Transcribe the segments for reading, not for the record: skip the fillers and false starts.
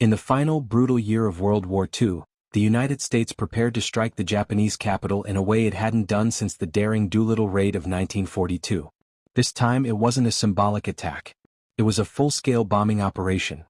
In the final, brutal year of World War II, the United States prepared to strike the Japanese capital in a way it hadn't done since the daring Doolittle Raid of 1942. This time it wasn't a symbolic attack. It was a full-scale bombing operation,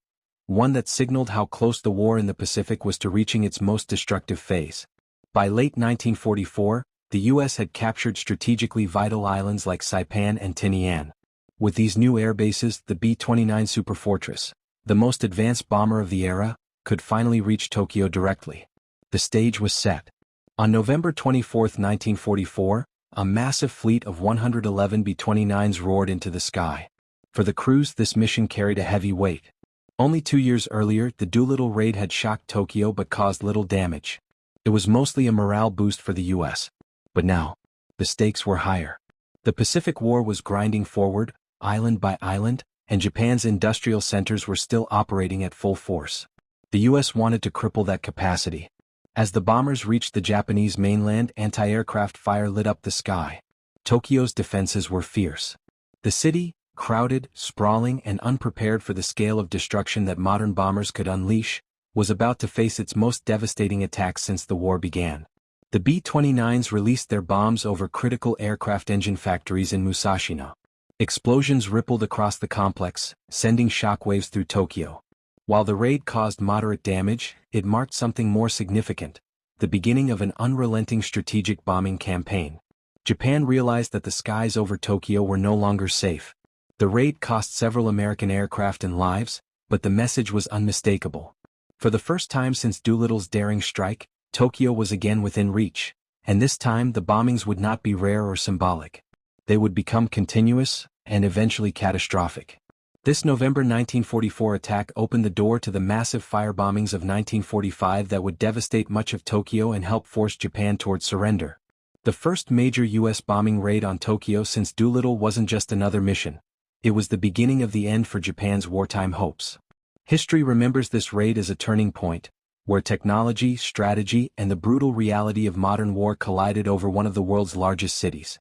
one that signaled how close the war in the Pacific was to reaching its most destructive phase. By late 1944, the U.S. had captured strategically vital islands like Saipan and Tinian. With these new air bases, the B-29 Superfortress, the most advanced bomber of the era, could finally reach Tokyo directly. The stage was set. On November 24, 1944, a massive fleet of 111 B-29s roared into the sky. For the crews, this mission carried a heavy weight. Only 2 years earlier, the Doolittle Raid had shocked Tokyo but caused little damage. It was mostly a morale boost for the U.S. But now, the stakes were higher. The Pacific War was grinding forward, island by island, and Japan's industrial centers were still operating at full force. The U.S. wanted to cripple that capacity. As the bombers reached the Japanese mainland, anti-aircraft fire lit up the sky. Tokyo's defenses were fierce. The city, crowded, sprawling, and unprepared for the scale of destruction that modern bombers could unleash, was about to face its most devastating attacks since the war began. The B-29s released their bombs over critical aircraft engine factories in Musashino. Explosions rippled across the complex, sending shockwaves through Tokyo. While the raid caused moderate damage, it marked something more significant: the beginning of an unrelenting strategic bombing campaign. Japan realized that the skies over Tokyo were no longer safe. The raid cost several American aircraft and lives, but the message was unmistakable. For the first time since Doolittle's daring strike, Tokyo was again within reach, and this time the bombings would not be rare or symbolic. They would become continuous, and eventually catastrophic. This November 1944 attack opened the door to the massive firebombings of 1945 that would devastate much of Tokyo and help force Japan toward surrender. The first major U.S. bombing raid on Tokyo since Doolittle wasn't just another mission. It was the beginning of the end for Japan's wartime hopes. History remembers this raid as a turning point, where technology, strategy, and the brutal reality of modern war collided over one of the world's largest cities.